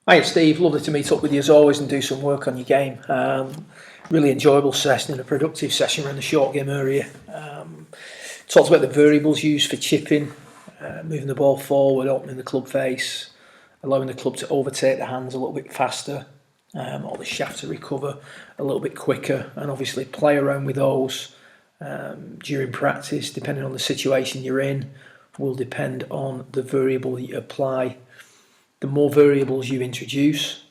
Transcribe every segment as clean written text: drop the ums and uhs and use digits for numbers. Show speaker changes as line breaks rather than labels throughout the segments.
Hi Steve, lovely to meet up with you as always and do some work on your game. Really enjoyable session and a productive session around the short game area. Talked about the variables used for chipping, moving the ball forward, opening the club face, allowing the club to overtake the hands a little bit faster, or the shaft to recover a little bit quicker, and obviously play around with those during practice, depending on the situation you're in, will depend on the variable that you apply. The more variables you introduce,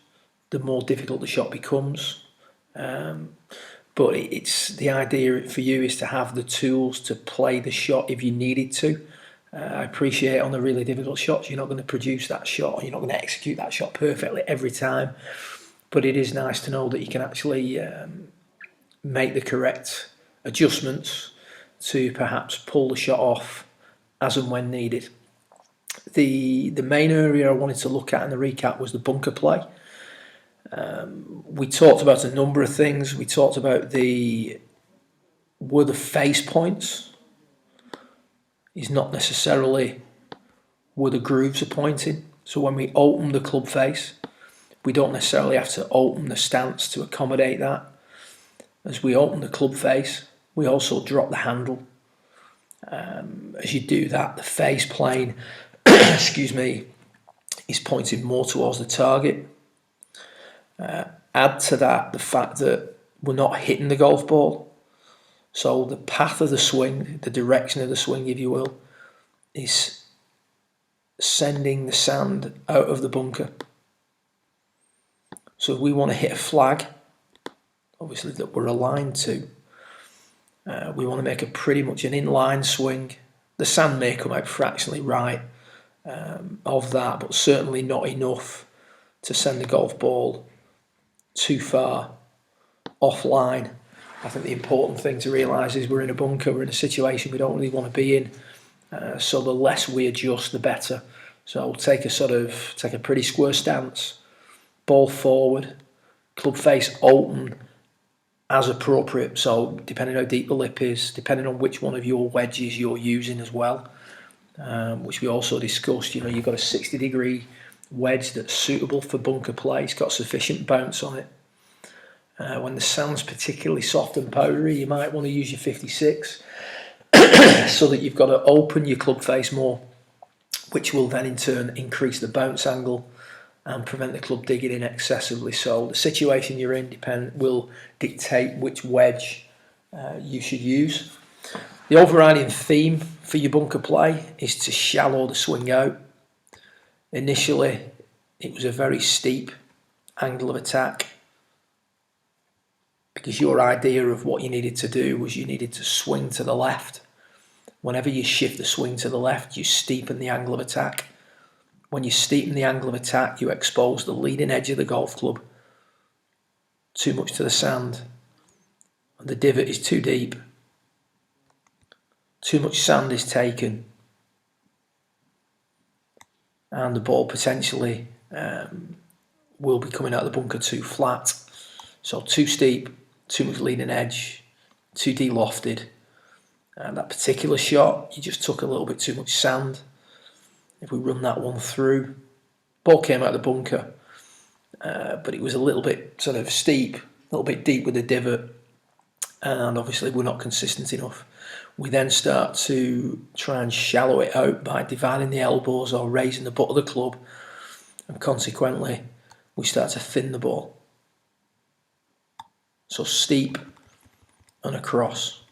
the more difficult the shot becomes. But it's the idea for you is to have the tools to play the shot if you needed to. I appreciate on the really difficult shots, you're not going to produce that shot, or you're not going to execute that shot perfectly every time. But it is nice to know that you can actually make the correct adjustments to perhaps pull the shot off as and when needed. The main area I wanted to look at in the recap was the bunker play. We talked about a number of things. We talked about the face points is not necessarily where the grooves are pointing. So when we open the club face, we don't necessarily have to open the stance to accommodate that. As we open the club face, we also drop the handle. As you do that, the face plane excuse me, is pointed more towards the target. Add to that the fact that we're not hitting the golf ball. So the path of the swing, the direction of the swing, if you will, is sending the sand out of the bunker. So if we want to hit a flag, obviously that we're aligned to, we want to make a pretty much an inline swing. The sand may come out fractionally right of that, but certainly not enough to send the golf ball too far offline. I think the important thing to realise is we're in a bunker, we're in a situation we don't really want to be in, so the less we adjust the better. So we'll take a pretty square stance, ball forward, club face open as appropriate, so depending on how deep the lip is, depending on which one of your wedges you're using as well, which we also discussed. You've got a 60-degree wedge that's suitable for bunker play. It's got sufficient bounce on it. When the sand's particularly soft and powdery, you might want to use your 56 so that you've got to open your club face more, which will then in turn increase the bounce angle and prevent the club digging in excessively. So the situation you're in will dictate which wedge you should use. The overriding theme for your bunker play is to shallow the swing out. Initially, it was a very steep angle of attack because your idea of what you needed to do was you needed to swing to the left. Whenever you shift the swing to the left, you steepen the angle of attack. When you steepen the angle of attack, you expose the leading edge of the golf club too much to the sand. And the divot is too deep. Too much sand is taken. And the ball potentially will be coming out of the bunker too flat. So too steep, too much leading edge, too de-lofted. And that particular shot, you just took a little bit too much sand. If we run that one through, ball came out of the bunker, but it was a little bit sort of steep, a little bit deep with the divot, and obviously we're not consistent enough. We then start to try and shallow it out by dividing the elbows or raising the butt of the club, and consequently we start to thin the ball. So steep and across.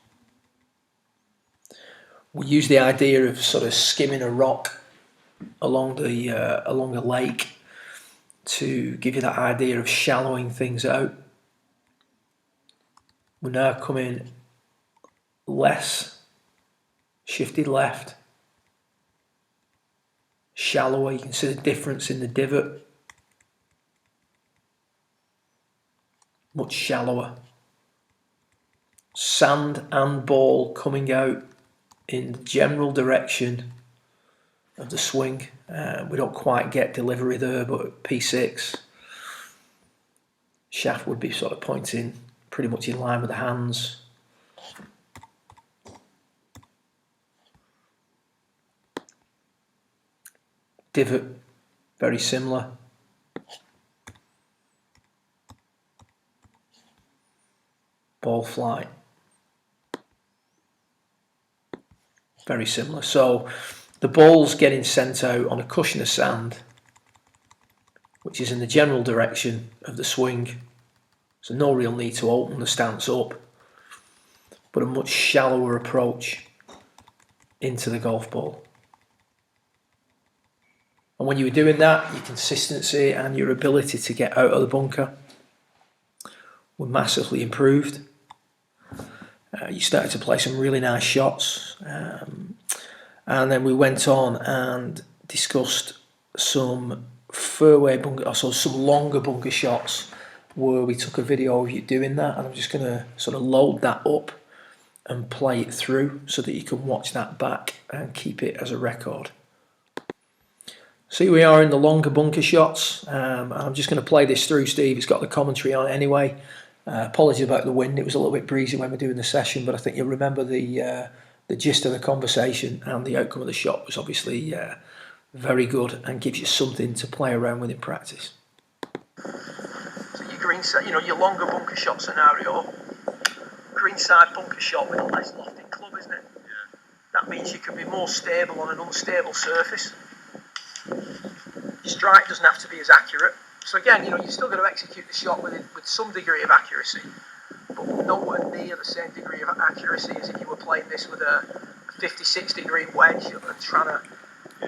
We use the idea of sort of skimming a rock along a lake to give you that idea of shallowing things out. We're now coming less shifted left, shallower. You can see the difference in the divot, much shallower. Sand and ball coming out in the general direction of the swing. We don't quite get delivery there, but P6 shaft would be sort of pointing pretty much in line with the hands. Divot, very similar. ball flight. Very similar. So the ball's getting sent out on a cushion of sand, which is in the general direction of the swing. So no real need to open the stance up, but a much shallower approach into the golf ball. And when you were doing that, your consistency and your ability to get out of the bunker were massively improved. You started to play some really nice shots. And then we went on and discussed some fairway bunker, also some longer bunker shots, where we took a video of you doing that, and I'm just going to sort of load that up and play it through so that you can watch that back and keep it as a record. So here we are in the longer bunker shots. I'm just going to play this through, Steve. It's got the commentary on it anyway. Apologies about the wind. It was a little bit breezy when we were doing the session, but I think you'll remember the gist of the conversation, and the outcome of the shot was obviously very good and gives you something to play around with in practice.
So your green side, your longer bunker shot scenario, green side bunker shot with a less lofted club, isn't it? Yeah. That means you can be more stable on an unstable surface. Your strike doesn't have to be as accurate. So again, you're still going to execute the shot with some degree of accuracy, but nowhere near the same degree of accuracy as if you were playing this with a 56 degree wedge and trying to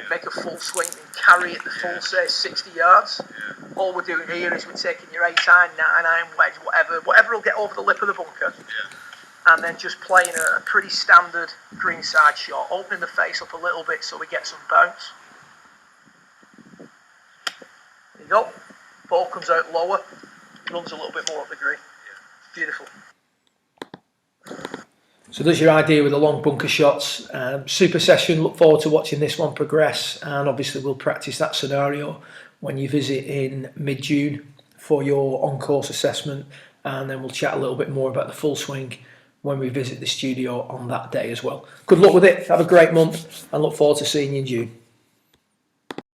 make a full swing and carry it the full, say, 60 yards. Yeah. All we're doing here is we're taking your 8-iron, 9-iron wedge, whatever will get over the lip of the bunker, and then just playing a pretty standard greenside shot, opening the face up a little bit so we get some bounce. There you go. Ball comes out lower, runs a little bit more up the green. Beautiful.
So there's your idea with the long bunker shots. Super session. Look forward to watching this one progress, and obviously we'll practice that scenario when you visit in mid-June for your on-course assessment, and then we'll chat a little bit more about the full swing when we visit the studio on that day as well. Good luck with it. Have a great month, and look forward to seeing you in June.